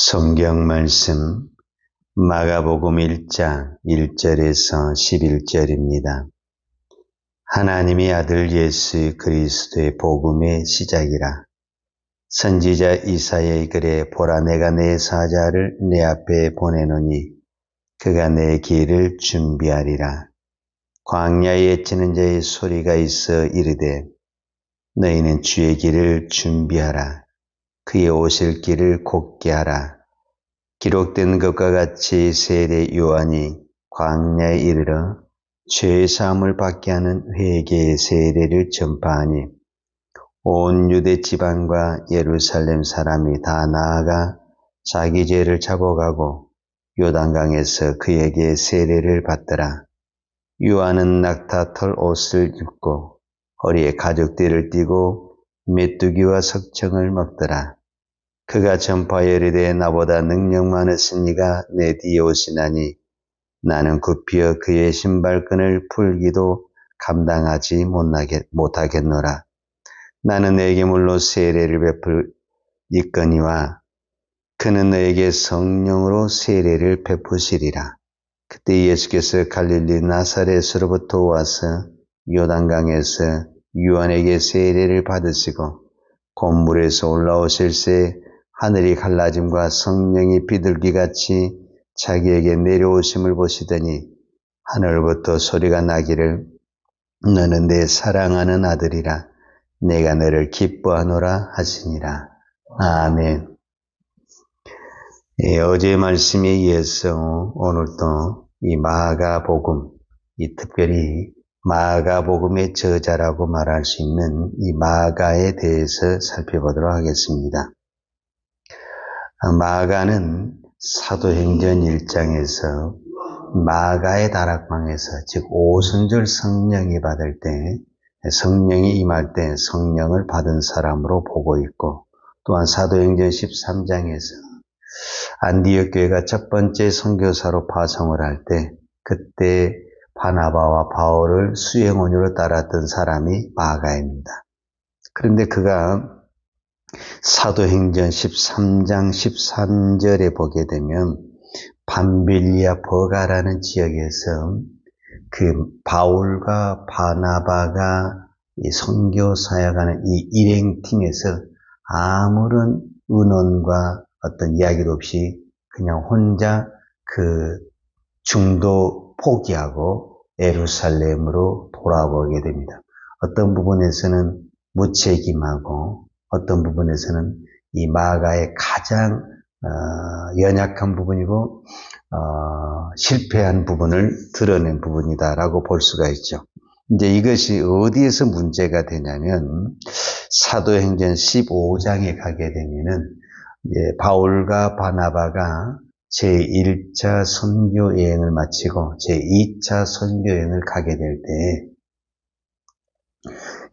성경 말씀 마가복음 1장 1절에서 11절입니다. 하나님의 아들 예수 그리스도의 복음의 시작이라. 선지자 이사야의 글에 보라 내가 내 사자를 내 앞에 보내노니 그가 내 길을 준비하리라. 광야에 애치는 자의 소리가 있어 이르되 너희는 주의 길을 준비하라. 그의 오실 길을 곧게 하라. 기록된 것과 같이 세례 요한이 광야에 이르러 죄 사함을 받게 하는 회개의 세례를 전파하니 온 유대 지방과 예루살렘 사람이 다 나아가 자기 죄를 잡아가고 요단강에서 그에게 세례를 받더라. 요한은 낙타털 옷을 입고 허리에 가죽띠를 띠고 메뚜기와 석청을 먹더라. 그가 전파하여 이르되 나보다 능력 많으시니가 내 뒤에 오시나니 나는 굽히어 그의 신발끈을 풀기도 감당하지 못하겠노라. 나는 너에게 물로 세례를 베풀이거니와 그는 너에게 성령으로 세례를 베푸시리라. 그때 예수께서 갈릴리 나사렛으로부터 와서 요단강에서 요한에게 세례를 받으시고 곤물에서 올라오실새 하늘이 갈라짐과 성령이 비둘기같이 자기에게 내려오심을 보시더니 하늘부터 소리가 나기를 너는 내 사랑하는 아들이라 내가 너를 기뻐하노라 하시니라. 아멘. 어제의 말씀에 이어서 오늘도 이 마가복음, 특별히 마가복음의 저자라고 말할 수 있는 이 마가에 대해서 살펴보도록 하겠습니다. 마가는 사도행전 1장에서 마가의 다락방에서 즉 오순절 성령이 받을 때 성령이 임할 때 성령을 받은 사람으로 보고 있고 또한 사도행전 13장에서 안디옥 교회가 첫 번째 선교사로 파송을 할 때 그때 바나바와 바울을 수행원으로 따랐던 사람이 마가입니다. 그런데 그가 사도행전 13장 13절에 보게 되면 밤빌리아 버가라는 지역에서 그 바울과 바나바가 이 선교 사역하는 이 일행팀에서 아무런 의논과 어떤 이야기도 없이 그냥 혼자 그 중도 포기하고 예루살렘으로 돌아오게 됩니다. 어떤 부분에서는 무책임하고 어떤 부분에서는 이 마가의 가장 연약한 부분이고 실패한 부분을 드러낸 부분이다라고 볼 수가 있죠. 이제 이것이 어디에서 문제가 되냐면 사도행전 15장에 가게 되면은 이제 바울과 바나바가 제1차 선교 여행을 마치고 제2차 선교 여행을 가게 될 때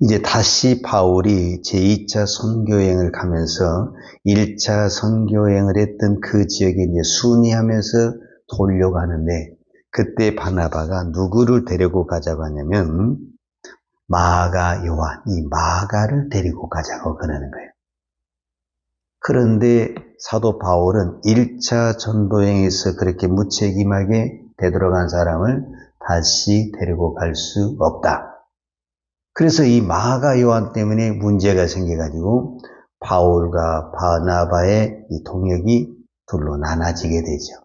이제 다시 바울이 제2차 선교여행을 가면서 1차 선교여행을 했던 그 지역에 이제 순회하면서 돌려가는데 그때 바나바가 누구를 데리고 가자고 하냐면 마가 요한, 이 마가를 데리고 가자고 그러는 거예요. 그런데 사도 바울은 1차 전도여행에서 그렇게 무책임하게 되돌아간 사람을 다시 데리고 갈 수 없다. 그래서 이 마가 요한 때문에 문제가 생겨가지고 바울과 바나바의 이 동역이 둘로 나눠지게 되죠.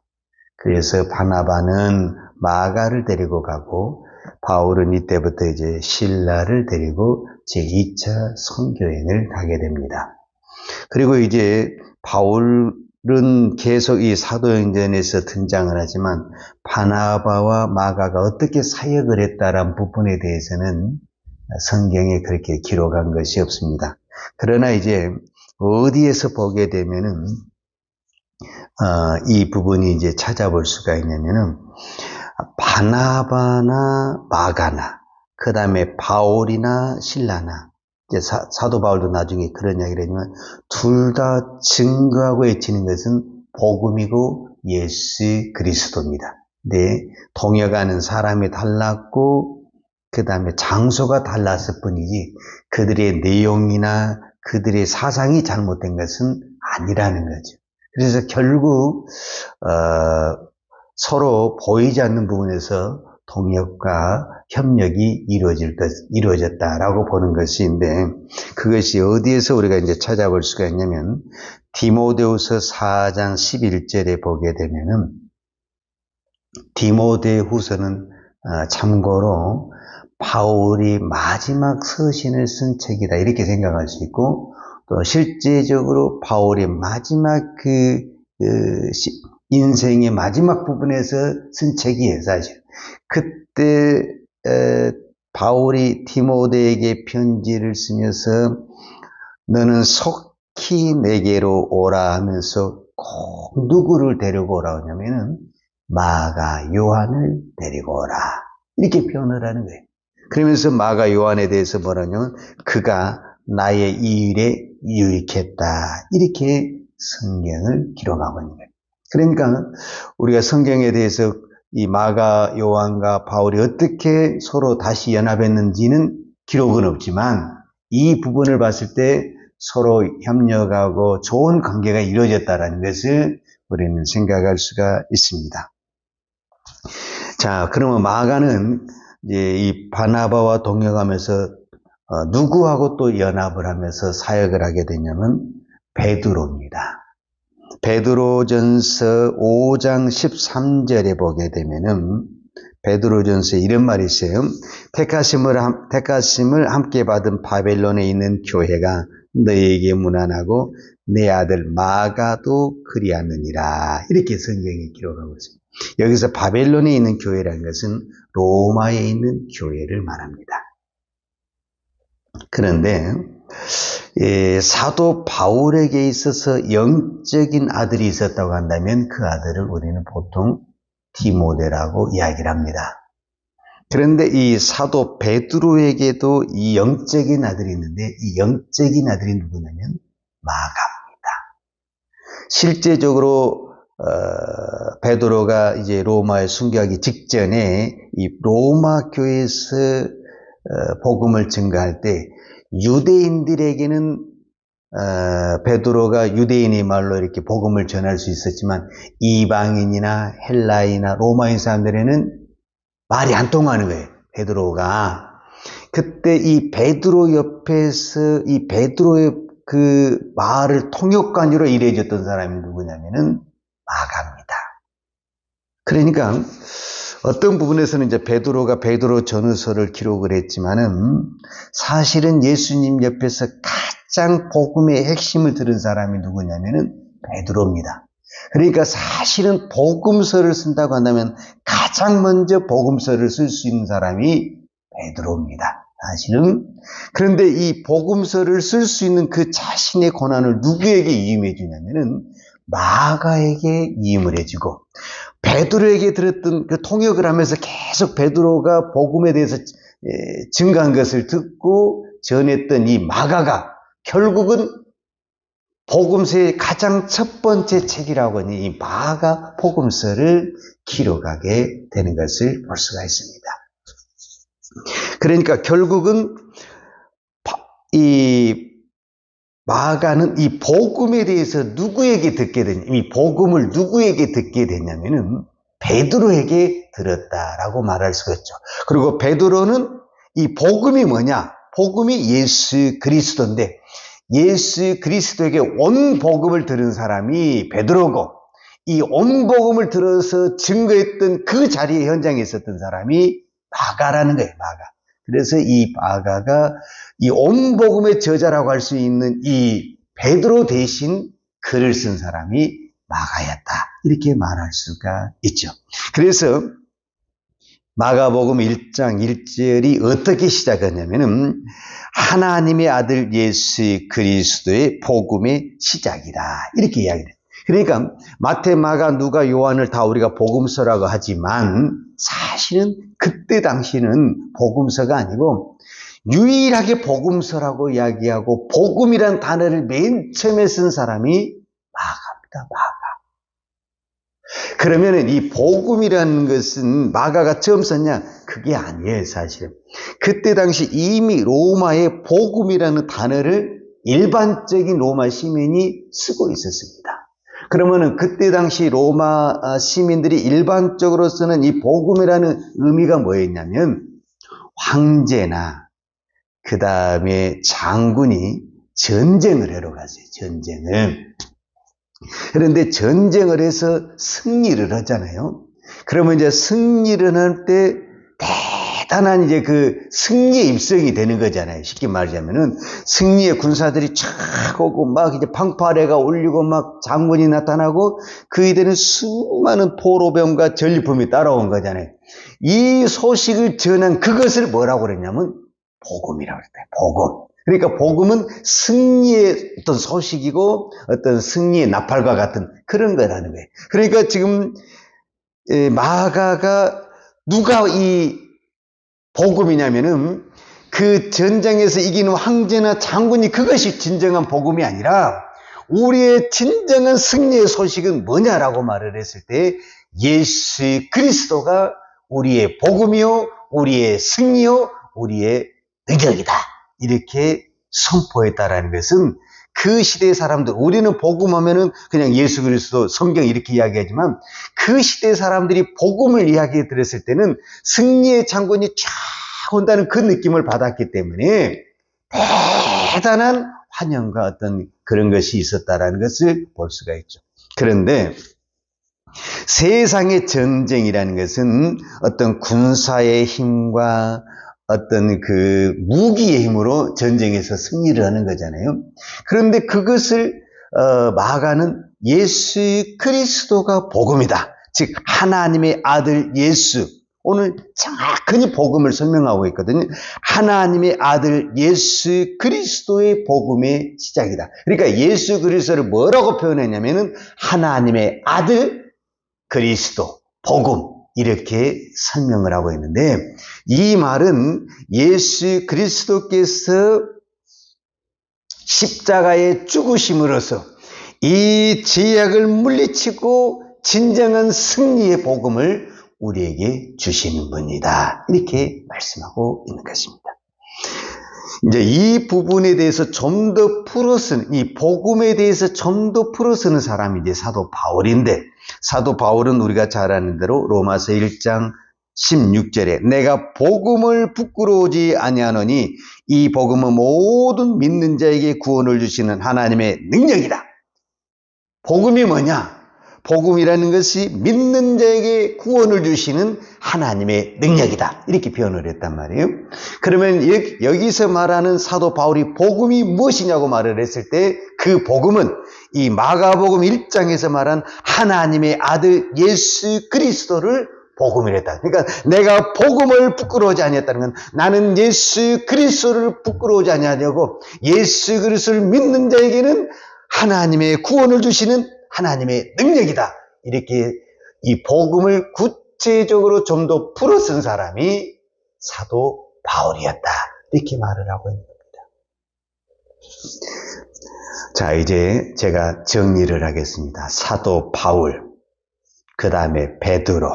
그래서 바나바는 마가를 데리고 가고 바울은 이때부터 이제 실라를 데리고 제2차 선교여행을 가게 됩니다. 그리고 이제 바울은 계속 이 사도행전에서 등장을 하지만 바나바와 마가가 어떻게 사역을 했다라는 부분에 대해서는 성경에 그렇게 기록한 것이 없습니다. 그러나 이제 어디에서 보게 되면은 이 부분이 이제 찾아볼 수가 있냐면은 바나바나 마가나 그 다음에 바울이나 실라나 이제 사도 바울도 나중에 그런 이야기를 했지만 둘 다 증거하고 외치는 것은 복음이고 예수 그리스도입니다. 근데 동역하는 사람이 달랐고 그 다음에 장소가 달랐을 뿐이지 그들의 내용이나 그들의 사상이 잘못된 것은 아니라는 거죠. 그래서 결국 서로 보이지 않는 부분에서 동역과 협력이 이루어졌다라고 보는 것인데, 그것이 어디에서 우리가 이제 찾아볼 수가 있냐면, 디모데후서 4장 11절에 보게 되면은, 디모데후서는 참고로 바울이 마지막 서신을 쓴 책이다, 이렇게 생각할 수 있고, 또 실제적으로 바울이 마지막 인생의 마지막 부분에서 쓴 책이에요, 사실. 그때 바울이 디모데에게 편지를 쓰면서 너는 속히 내게로 오라 하면서 꼭 누구를 데리고 오라 하냐면은 마가 요한을 데리고 오라, 이렇게 표현을 하는 거예요. 그러면서 마가 요한에 대해서 뭐라냐면 그가 나의 이 일에 유익했다, 이렇게 성경을 기록하고 있는 거예요. 그러니까 우리가 성경에 대해서 이 마가 요한과 바울이 어떻게 서로 다시 연합했는지는 기록은 없지만, 이 부분을 봤을 때 서로 협력하고 좋은 관계가 이루어졌다는 것을 우리는 생각할 수가 있습니다. 자, 그러면 마가는 이제 이 바나바와 동역하면서 누구하고 또 연합을 하면서 사역을 하게 되냐면 베드로입니다. 베드로전서 5장 13절에 보게 되면은 베드로전서에 이런 말이 있어요. 택하심을 함께 받은 바벨론에 있는 교회가 너희에게 문안하고 내 아들 마가도 그리하느니라, 이렇게 성경에 기록하고 있습니다. 여기서 바벨론에 있는 교회라는 것은 로마에 있는 교회를 말합니다. 그런데 사도 바울에게 있어서 영적인 아들이 있었다고 한다면 그 아들을 우리는 보통 디모데라고 이야기를 합니다. 그런데 이 사도 베드로에게도 이 영적인 아들이 있는데, 이 영적인 아들이 누구냐면 마가입니다. 실제적으로 베드로가 이제 로마에 순교하기 직전에 이 로마 교회에서 복음을 증거할 때 유대인들에게는 베드로가 유대인의 말로 이렇게 복음을 전할 수 있었지만, 이방인이나 헬라이나 로마인 사람들에는 말이 안 통하는 거예요, 베드로가. 그때 이 베드로 옆에서 이 베드로의 그 말을 통역관으로 일해줬던 사람이 누구냐면은 마가입니다. 그러니까 어떤 부분에서는 이제 베드로가 베드로 전후서를 기록을 했지만은, 사실은 예수님 옆에서 가장 복음의 핵심을 들은 사람이 누구냐면은 베드로입니다. 그러니까 사실은 복음서를 쓴다고 한다면 가장 먼저 복음서를 쓸 수 있는 사람이 베드로입니다, 사실은. 그런데 이 복음서를 쓸 수 있는 그 자신의 권한을 누구에게 위임해 주냐면은 마가에게 위임을 해주고, 베드로에게 들었던 그 통역을 하면서 계속 베드로가 복음에 대해서 증거한 것을 듣고 전했던 이 마가가 결국은 복음서의 가장 첫 번째 책이라고 하는 이 마가 복음서를 기록하게 되는 것을 볼 수가 있습니다. 그러니까 결국은 이 마가는 이 복음에 대해서 누구에게 듣게 되냐, 이 복음을 누구에게 듣게 되냐면은 베드로에게 들었다라고 말할 수가 있죠. 그리고 베드로는 이 복음이 뭐냐? 복음이 예수 그리스도인데, 예수 그리스도에게 온 복음을 들은 사람이 베드로고, 이 온 복음을 들어서 증거했던 그 자리에 현장에 있었던 사람이 마가라는 거예요, 마가. 그래서 이 마가가 이 온 복음의 저자라고 할 수 있는 이 베드로 대신 글을 쓴 사람이 마가였다, 이렇게 말할 수가 있죠. 그래서 마가복음 1장 1절이 어떻게 시작하냐면은 하나님의 아들 예수 그리스도의 복음의 시작이다, 이렇게 이야기해요. 그러니까 마태, 마가, 누가, 요한을 다 우리가 복음서라고 하지만 사실은 그때 당시는 복음서가 아니고 유일하게 복음서라고 이야기하고 복음이란 단어를 맨 처음에 쓴 사람이 마가입니다, 마가. 그러면 이 복음이라는 것은 마가가 처음 썼냐? 그게 아니에요, 사실은. 그때 당시 이미 로마에 복음이라는 단어를 일반적인 로마 시민이 쓰고 있었습니다. 그러면은 그때 당시 로마 시민들이 일반적으로 쓰는 이 복음이라는 의미가 뭐였냐면 황제나 그 다음에 장군이 전쟁을 하러 갔어요. 전쟁을. 그런데 전쟁을 해서 승리를 하잖아요. 그러면 이제 승리를 할 때 대단한 이제 그 승리의 입성이 되는 거잖아요. 쉽게 말하자면은 승리의 군사들이 쫙 오고 막 이제 방파레가 울리고 막 장군이 나타나고 그이들은 수많은 포로병과 전리품이 따라온 거잖아요. 이 소식을 전한 그것을 뭐라고 그랬냐면 복음이라고 그랬대요. 복음. 그러니까 복음은 승리의 어떤 소식이고 어떤 승리의 나팔과 같은 그런 거라는 거예요. 그러니까 지금 마가가 누가 이 복음이냐면은 그 전쟁에서 이기는 황제나 장군이 그것이 진정한 복음이 아니라 우리의 진정한 승리의 소식은 뭐냐라고 말을 했을 때 예수 그리스도가 우리의 복음이요, 우리의 승리요, 우리의 능력이다. 이렇게 선포했다라는 것은 그 시대의 사람들, 우리는 복음하면은 그냥 예수 그리스도 성경 이렇게 이야기하지만 그 시대 사람들이 복음을 이야기해 들었을 때는 승리의 장군이 쫙 온다는 그 느낌을 받았기 때문에 대단한 환영과 어떤 그런 것이 있었다라는 것을 볼 수가 있죠. 그런데 세상의 전쟁이라는 것은 어떤 군사의 힘과 어떤 그 무기의 힘으로 전쟁에서 승리를 하는 거잖아요. 그런데 그것을 마가는 예수 그리스도가 복음이다. 즉 하나님의 아들 예수. 오늘 정확히 복음을 설명하고 있거든요. 하나님의 아들 예수 그리스도의 복음의 시작이다. 그러니까 예수 그리스도를 뭐라고 표현했냐면은 하나님의 아들 그리스도, 복음 이렇게 설명을 하고 있는데 이 말은 예수 그리스도께서 십자가에 죽으심으로써 이 죄악을 물리치고 진정한 승리의 복음을 우리에게 주시는 분이다. 이렇게 말씀하고 있는 것입니다. 이제 이 부분에 대해서 좀 더 풀어쓰는, 이 복음에 대해서 좀 더 풀어쓰는 사람이 이제 사도 바울인데, 사도 바울은 우리가 잘 아는 대로 로마서 1장 16절에 내가 복음을 부끄러워하지 아니하노니 이 복음은 모든 믿는 자에게 구원을 주시는 하나님의 능력이다. 복음이 뭐냐? 복음이라는 것이 믿는 자에게 구원을 주시는 하나님의 능력이다. 이렇게 표현을 했단 말이에요. 그러면 여기서 말하는 사도 바울이 복음이 무엇이냐고 말을 했을 때 그 복음은 이 마가복음 1장에서 말한 하나님의 아들 예수 그리스도를 복음이랬다. 그러니까 내가 복음을 부끄러워하지 아니했다는 건 나는 예수 그리스도를 부끄러워하지 아니하려고 예수 그리스도를 믿는 자에게는 하나님의 구원을 주시는 하나님의 능력이다. 이렇게 이 복음을 구체적으로 좀 더 풀어쓴 사람이 사도 바울이었다. 이렇게 말을 하고 있는 겁니다. 자, 이제 제가 정리를 하겠습니다. 사도 바울, 그 다음에 베드로,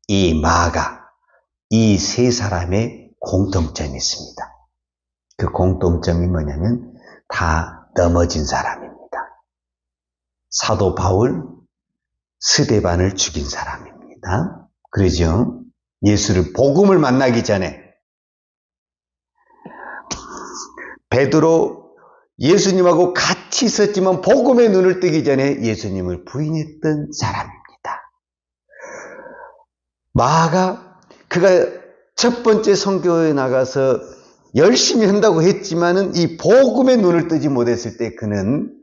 이 마가, 이 세 사람의 공통점이 있습니다. 그 공통점이 뭐냐면 다 넘어진 사람입니다. 사도 바울, 스데반을 죽인 사람입니다. 그러죠? 예수를 복음을 만나기 전에 베드로 예수님하고 같이 있었지만 복음의 눈을 뜨기 전에 예수님을 부인했던 사람입니다. 마가 그가 첫 번째 선교에 나가서 열심히 한다고 했지만은 이 복음의 눈을 뜨지 못했을 때 그는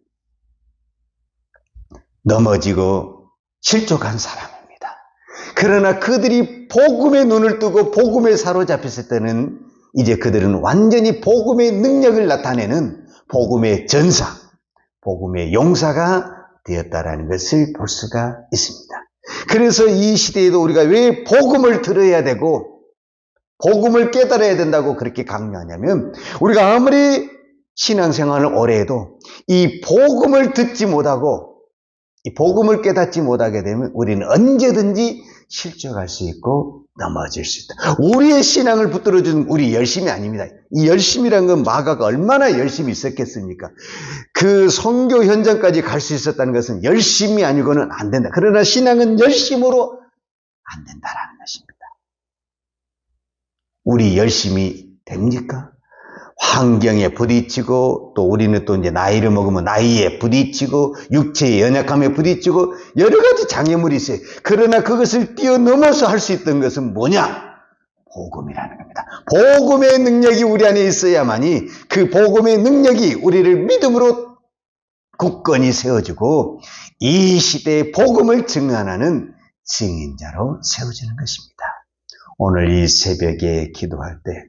넘어지고 실족한 사람입니다. 그러나 그들이 복음의 눈을 뜨고 복음에 사로잡혔을 때는 이제 그들은 완전히 복음의 능력을 나타내는 복음의 전사, 복음의 용사가 되었다라는 것을 볼 수가 있습니다. 그래서 이 시대에도 우리가 왜 복음을 들어야 되고 복음을 깨달아야 된다고 그렇게 강조하냐면 우리가 아무리 신앙생활을 오래 해도 이 복음을 듣지 못하고 이 복음을 깨닫지 못하게 되면 우리는 언제든지 실족할 수 있고 넘어질 수 있다. 우리의 신앙을 붙들어준 우리 열심이 아닙니다. 이 열심이란 건 마가가 얼마나 열심히 있었겠습니까? 그 선교 현장까지 갈 수 있었다는 것은 열심이 아니고는 안 된다. 그러나 신앙은 열심으로 안 된다라는 것입니다. 우리 열심이 됩니까? 환경에 부딪히고 또 우리는 또 이제 나이를 먹으면 나이에 부딪히고 육체의 연약함에 부딪히고 여러 가지 장애물이 있어요. 그러나 그것을 뛰어넘어서 할 수 있던 것은 뭐냐? 복음이라는 겁니다. 복음의 능력이 우리 안에 있어야만이 그 복음의 능력이 우리를 믿음으로 굳건히 세워주고 이 시대의 복음을 증언하는 증인자로 세워지는 것입니다. 오늘 이 새벽에 기도할 때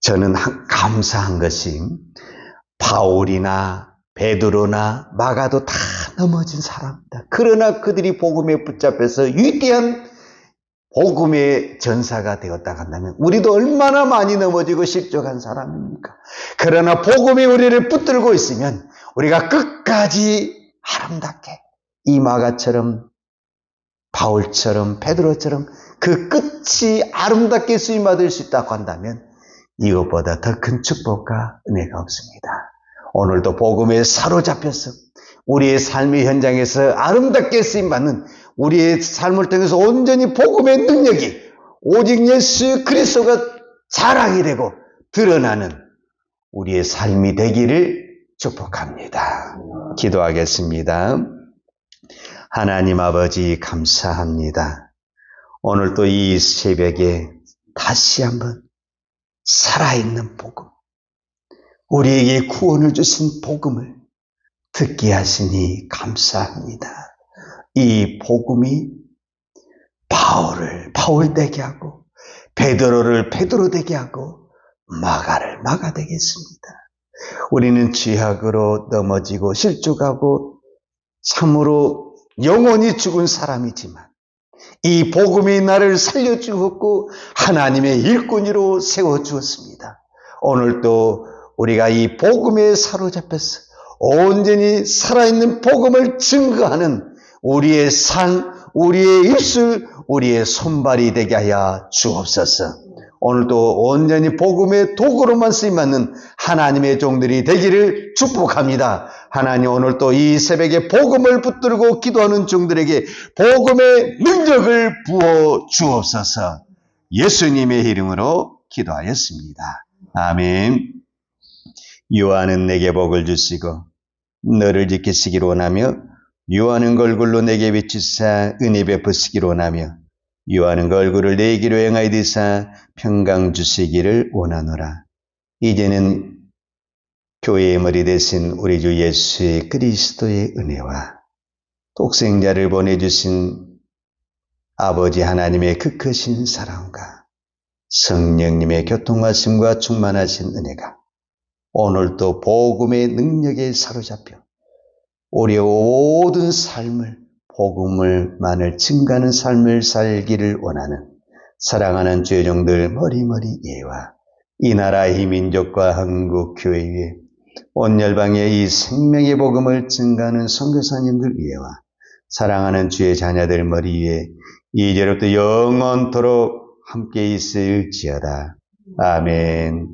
저는 감사한 것이 바울이나 베드로나 마가도 다 넘어진 사람입니다. 그러나 그들이 복음에 붙잡혀서 위대한 복음의 전사가 되었다 한다면 우리도 얼마나 많이 넘어지고 실족한 사람입니까? 그러나 복음이 우리를 붙들고 있으면 우리가 끝까지 아름답게 이 마가처럼 바울처럼 베드로처럼 그 끝이 아름답게 쓰임받을 수 있다고 한다면 이것보다 더 큰 축복과 은혜가 없습니다. 오늘도 복음에 사로잡혀서 우리의 삶의 현장에서 아름답게 쓰임받는 우리의 삶을 통해서 온전히 복음의 능력이 오직 예수 그리스도가 자랑이 되고 드러나는 우리의 삶이 되기를 축복합니다. 기도하겠습니다. 하나님 아버지 감사합니다. 오늘 또 이 새벽에 다시 한번 살아있는 복음, 우리에게 구원을 주신 복음을 듣게 하시니 감사합니다. 이 복음이 바울을 바울 되게 하고 베드로를 베드로 되게 하고 마가를 마가 되겠습니다. 우리는 죄악으로 넘어지고 실족하고 참으로 영원히 죽은 사람이지만 이 복음이 나를 살려주었고 하나님의 일꾼으로 세워주었습니다. 오늘도 우리가 이 복음에 사로잡혀서 온전히 살아있는 복음을 증거하는 우리의 삶, 우리의 입술, 우리의 손발이 되게 하여 주옵소서. 오늘도 온전히 복음의 도구로만 쓰임받는 하나님의 종들이 되기를 축복합니다. 하나님 오늘도 이 새벽에 복음을 붙들고 기도하는 종들에게 복음의 능력을 부어 주옵소서. 예수님의 이름으로 기도하였습니다. 아멘. 유하는 내게 복을 주시고 너를 지키시기를 원하며 유하는 얼굴로 내게 비추사 은혜 베푸시기를 원하며 유하는 얼굴을 내 길로 행하여 드사 평강 주시기를 원하노라. 이제는 교회의 머리 되신 우리 주 예수의 그리스도의 은혜와 독생자를 보내주신 아버지 하나님의 그 크신 사랑과 성령님의 교통하심과 충만하신 은혜가 오늘도 복음의 능력에 사로잡혀 우리의 모든 삶을 복음을만을 증가하는 삶을 살기를 원하는 사랑하는 죄종들 머리머리 예와 이 나라 이 민족과 한국 교회 위에 온 열방에 이 생명의 복음을 증가하는 선교사님들 위에와 사랑하는 주의 자녀들 머리 위에 이제로부터 영원토록 함께 있을지어다. 아멘.